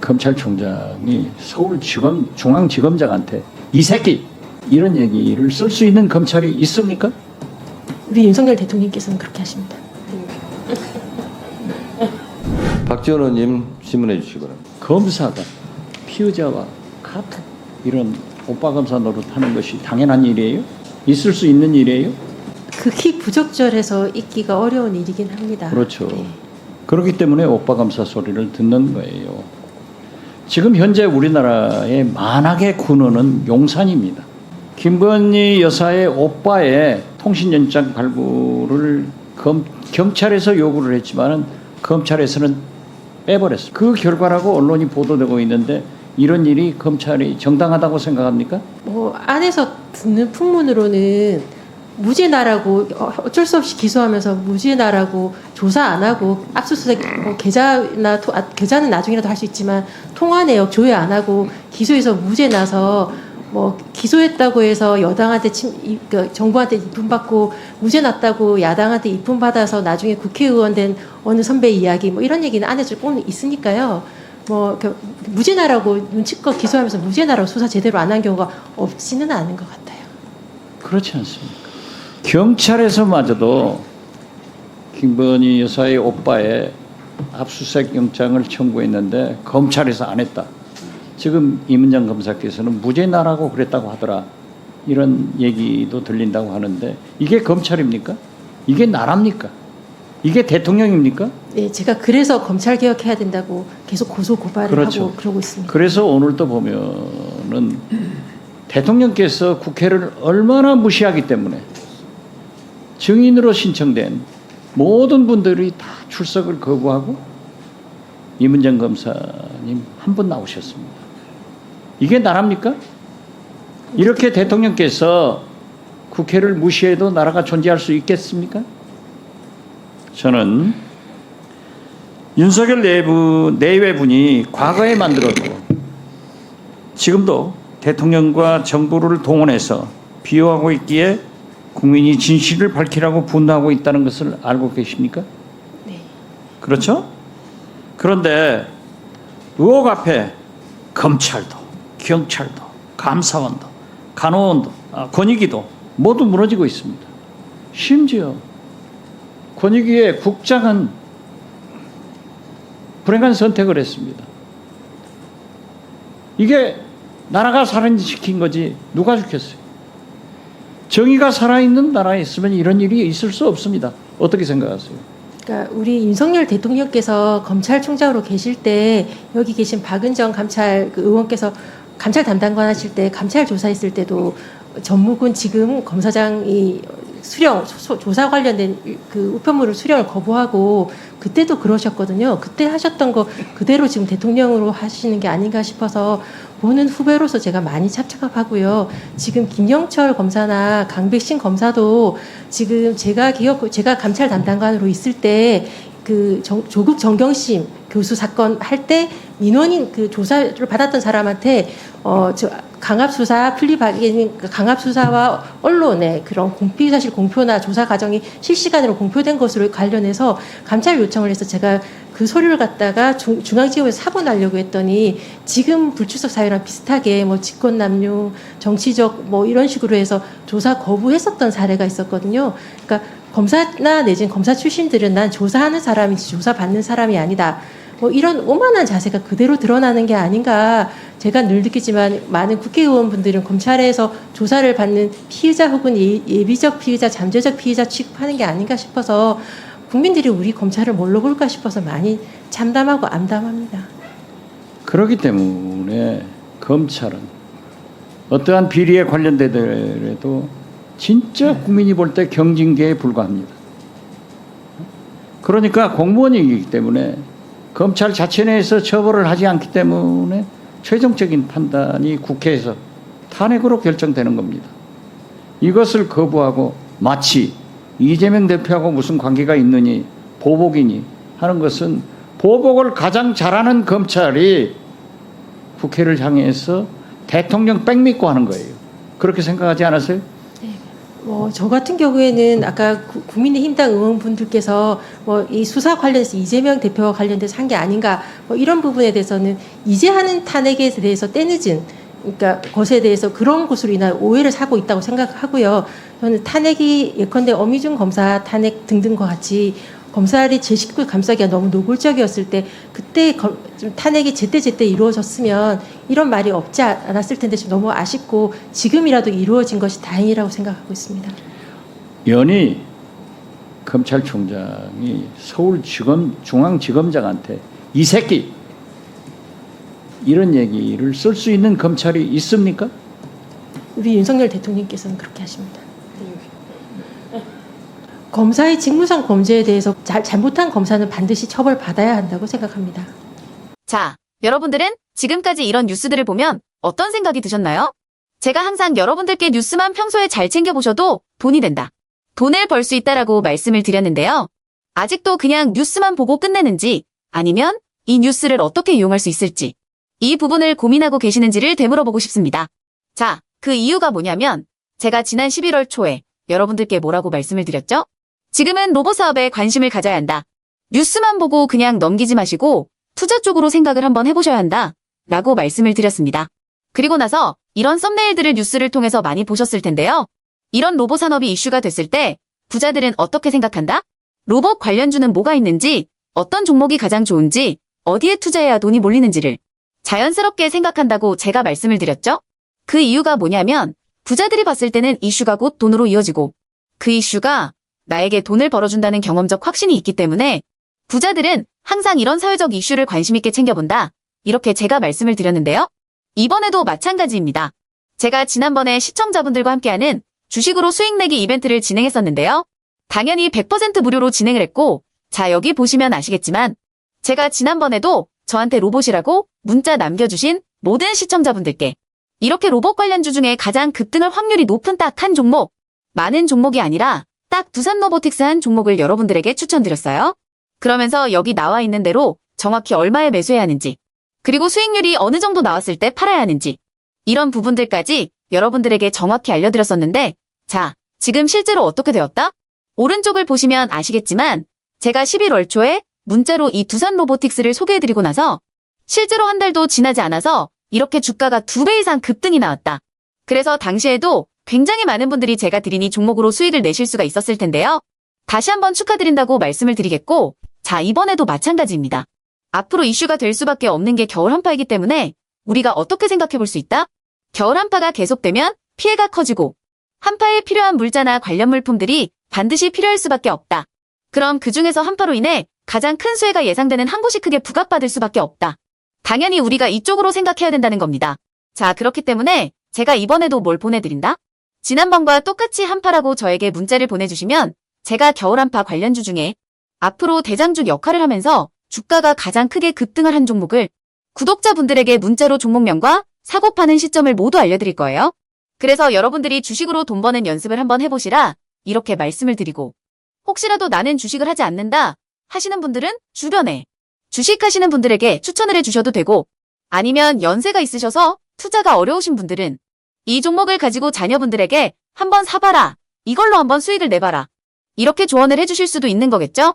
검찰총장이 서울지검 중앙지검장한테 이 새끼 이런 얘기를 쓸 수 있는 검찰이 있습니까? 우리 윤석열 대통령께서는 그렇게 하십니다. 박지원 의원님 질문해 주시기 바랍니다. 검사가 피의자와 카톡 이런 오빠 검사 노릇하는 것이 당연한 일이에요? 있을 수 있는 일이에요? 극히 부적절해서 있기가 어려운 일이긴 합니다. 그렇죠. 네. 그렇기 때문에 오빠 검사 소리를 듣는 거예요. 지금 현재 우리나라의 만악의 군원은 용산입니다. 김건희 여사의 오빠의 통신연장 발굴을 경찰에서 요구를 했지만 검찰에서는 빼버렸습니다. 그 결과라고 언론이 보도되고 있는데 이런 일이 검찰이 정당하다고 생각합니까? 뭐 안에서 듣는 풍문으로는 무죄나라고 어쩔 수 없이 기소하면서 무죄나라고 조사 안 하고 압수수색 계좌는 나중이라도 할 수 있지만 통화 내역 조회 안 하고 기소해서 무죄나서 뭐 기소했다고 해서 여당한테 정부한테 입금 받고 무죄 났다고 야당한테 입금 받아서 나중에 국회의원 된 어느 선배 이야기 뭐 이런 얘기는 안에서 꼭 있으니까요. 뭐 무죄나라고 눈치껏 기소하면서 무죄나라고 수사 제대로 안 한 경우가 없지는 않은 것 같아요. 그렇지 않습니까? 경찰에서마저도 김건희 여사의 오빠의 압수수색 영장을 청구했는데 검찰에서 안 했다. 지금 이문정 검사께서는 무죄나라고 그랬다고 하더라. 이런 얘기도 들린다고 하는데 이게 검찰입니까? 이게 나라입니까? 이게 대통령입니까? 네, 제가 그래서 검찰 개혁해야 된다고 계속 고소 고발을 그렇죠. 하고 그러고 있습니다. 그래서 오늘도 보면은 대통령께서 국회를 얼마나 무시하기 때문에 증인으로 신청된 모든 분들이 다 출석을 거부하고 이문정 검사님 한 분 나오셨습니다. 이게 나라입니까? 이렇게 대통령께서 국회를 무시해도 나라가 존재할 수 있겠습니까? 저는 윤석열 내외분이 과거에 만들어도 지금도 대통령과 정부를 동원해서 비호하고 있기에 국민이 진실을 밝히라고 분노하고 있다는 것을 알고 계십니까? 네. 그렇죠? 그런데 의혹 앞에 검찰도, 경찰도, 감사원도, 간호원도, 권익위도 모두 무너지고 있습니다. 심지어 권익위의 국장은 불행한 선택을 했습니다. 이게 나라가 살인시킨 거지 누가 시켰어요? 정의가 살아있는 나라에 있으면 이런 일이 있을 수 없습니다. 어떻게 생각하세요? 그러니까 우리 윤석열 대통령께서 검찰총장으로 계실 때 여기 계신 박은정 감찰 의원께서 감찰 담당관 하실 때 감찰 조사했을 때도 전무군 지금 검사장이 조사 관련된 그 우편물을 수령을 거부하고 그때도 그러셨거든요. 그때 하셨던 거 그대로 지금 대통령으로 하시는 게 아닌가 싶어서 보는 후배로서 제가 많이 찹찹하고요. 지금 김영철 검사나 강백신 검사도 지금 제가 감찰 담당관으로 있을 때 그 조국 정경심 교수 사건 할 때 민원인 그 조사를 받았던 사람한테 강압수사 플리바게닝 강압수사와 언론의 그런 피의사실 공표나 조사 과정이 실시간으로 공표된 것으로 관련해서 감찰 요청을 해서 제가 그 서류를 갖다가 중앙지검에서 사고 나려고 했더니 지금 불출석 사유랑 비슷하게 뭐 직권남용, 정치적 뭐 이런 식으로 해서 조사 거부했었던 사례가 있었거든요. 그러니까 검사나 내지는 검사 출신들은 난 조사하는 사람이지 조사받는 사람이 아니다. 뭐 이런 오만한 자세가 그대로 드러나는 게 아닌가. 제가 늘 느끼지만 많은 국회의원분들은 검찰에서 조사를 받는 피의자 혹은 예비적 피의자, 잠재적 피의자 취급하는 게 아닌가 싶어서 국민들이 우리 검찰을 뭘로 볼까 싶어서 많이 참담하고 암담합니다. 그렇기 때문에 검찰은 어떠한 비리에 관련되더라도 진짜 국민이 볼 때 경징계에 불과합니다. 그러니까 공무원이기 때문에 검찰 자체 내에서 처벌을 하지 않기 때문에 최종적인 판단이 국회에서 탄핵으로 결정되는 겁니다. 이것을 거부하고 마치 이재명 대표하고 무슨 관계가 있느니 보복이니 하는 것은 보복을 가장 잘하는 검찰이 국회를 향해서 대통령 빽 믿고 하는 거예요. 그렇게 생각하지 않으세요? 네. 저 같은 경우에는 아까 국민의힘당 의원분들께서 이 수사 관련해서 이재명 대표와 관련돼서 한 게 아닌가 이런 부분에 대해서는 이제 하는 탄핵에 대해서 때늦은 그러니까 것에 대해서 그런 것으로 인한 오해를 사고 있다고 생각하고요. 저는 탄핵이 예컨대 어미중 검사 탄핵 등등과 같이 검찰이 제 식구를 감싸기가 너무 노골적이었을 때 그때 좀 탄핵이 제때제때 이루어졌으면 이런 말이 없지 않았을 텐데 좀 너무 아쉽고 지금이라도 이루어진 것이 다행이라고 생각하고 있습니다. 연히 검찰총장이 중앙지검장한테 이 새끼 이런 얘기를 쓸 수 있는 검찰이 있습니까? 우리 윤석열 대통령께서는 그렇게 하십니다. 검사의 직무상 범죄에 대해서 잘못한 검사는 반드시 처벌받아야 한다고 생각합니다. 자, 여러분들은 지금까지 이런 뉴스들을 보면 어떤 생각이 드셨나요? 제가 항상 여러분들께 뉴스만 평소에 잘 챙겨보셔도 돈이 된다. 돈을 벌 수 있다라고 말씀을 드렸는데요. 아직도 그냥 뉴스만 보고 끝내는지 아니면 이 뉴스를 어떻게 이용할 수 있을지 이 부분을 고민하고 계시는지를 되물어보고 싶습니다. 자, 그 이유가 뭐냐면 제가 지난 11월 초에 여러분들께 뭐라고 말씀을 드렸죠? 지금은 로봇 사업에 관심을 가져야 한다. 뉴스만 보고 그냥 넘기지 마시고 투자 쪽으로 생각을 한번 해보셔야 한다. 라고 말씀을 드렸습니다. 그리고 나서 이런 썸네일들을 뉴스를 통해서 많이 보셨을 텐데요. 이런 로봇 산업이 이슈가 됐을 때 부자들은 어떻게 생각한다? 로봇 관련주는 뭐가 있는지, 어떤 종목이 가장 좋은지, 어디에 투자해야 돈이 몰리는지를 자연스럽게 생각한다고 제가 말씀을 드렸죠. 그 이유가 뭐냐면 부자들이 봤을 때는 이슈가 곧 돈으로 이어지고 그 이슈가 나에게 돈을 벌어준다는 경험적 확신이 있기 때문에 부자들은 항상 이런 사회적 이슈를 관심 있게 챙겨본다. 이렇게 제가 말씀을 드렸는데요. 이번에도 마찬가지입니다. 제가 지난번에 시청자분들과 함께하는 주식으로 수익 내기 이벤트를 진행했었는데요. 당연히 100% 무료로 진행을 했고 자 여기 보시면 아시겠지만 제가 지난번에도 저한테 로봇이라고 문자 남겨주신 모든 시청자분들께 이렇게 로봇 관련주 중에 가장 급등할 확률이 높은 딱 한 종목, 많은 종목이 아니라 딱 두산로보틱스 한 종목을 여러분들에게 추천드렸어요. 그러면서 여기 나와 있는 대로 정확히 얼마에 매수해야 하는지, 그리고 수익률이 어느 정도 나왔을 때 팔아야 하는지 이런 부분들까지 여러분들에게 정확히 알려드렸었는데 자, 지금 실제로 어떻게 되었다? 오른쪽을 보시면 아시겠지만 제가 11월 초에 문자로 이 두산로보틱스를 소개해드리고 나서 실제로 한 달도 지나지 않아서 이렇게 주가가 2배 이상 급등이 나왔다. 그래서 당시에도 굉장히 많은 분들이 제가 드린 이 종목으로 수익을 내실 수가 있었을 텐데요. 다시 한번 축하드린다고 말씀을 드리겠고 자 이번에도 마찬가지입니다. 앞으로 이슈가 될 수밖에 없는 게 겨울 한파이기 때문에 우리가 어떻게 생각해 볼 수 있다? 겨울 한파가 계속되면 피해가 커지고 한파에 필요한 물자나 관련 물품들이 반드시 필요할 수밖에 없다. 그럼 그중에서 한파로 인해 가장 큰 수혜가 예상되는 한 곳이 크게 부각받을 수밖에 없다. 당연히 우리가 이쪽으로 생각해야 된다는 겁니다. 자, 그렇기 때문에 제가 이번에도 뭘 보내드린다? 지난번과 똑같이 한파라고 저에게 문자를 보내주시면 제가 겨울 한파 관련주 중에 앞으로 대장주 역할을 하면서 주가가 가장 크게 급등할 한 종목을 구독자분들에게 문자로 종목명과 사고 파는 시점을 모두 알려드릴 거예요. 그래서 여러분들이 주식으로 돈 버는 연습을 한번 해보시라 이렇게 말씀을 드리고 혹시라도 나는 주식을 하지 않는다 하시는 분들은 주변에 주식하시는 분들에게 추천을 해주셔도 되고 아니면 연세가 있으셔서 투자가 어려우신 분들은 이 종목을 가지고 자녀분들에게 한번 사봐라. 이걸로 한번 수익을 내봐라. 이렇게 조언을 해주실 수도 있는 거겠죠?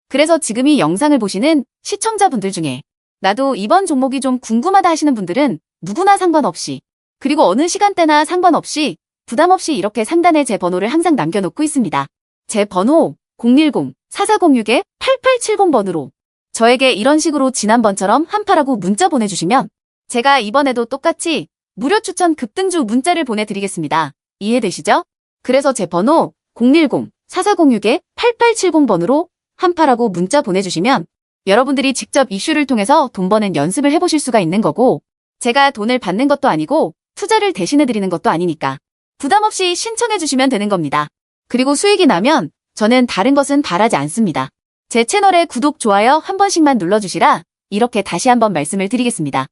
그래서 지금 이 영상을 보시는 시청자분들 중에 나도 이번 종목이 좀 궁금하다 하시는 분들은 누구나 상관없이 그리고 어느 시간대나 상관없이 부담 없이 이렇게 상단에 제 번호를 항상 남겨놓고 있습니다. 제 번호 010-4406-8870번으로 저에게 이런 식으로 지난번처럼 한파라고 문자 보내주시면 제가 이번에도 똑같이 무료 추천 급등주 문자를 보내드리겠습니다. 이해되시죠? 그래서 제 번호 010-4406-8870번으로 한파라고 문자 보내주시면 여러분들이 직접 이슈를 통해서 돈 버는 연습을 해보실 수가 있는 거고 제가 돈을 받는 것도 아니고 투자를 대신해드리는 것도 아니니까 부담 없이 신청해주시면 되는 겁니다. 그리고 수익이 나면 저는 다른 것은 바라지 않습니다. 제 채널에 구독, 좋아요 한 번씩만 눌러주시라 이렇게 다시 한번 말씀을 드리겠습니다.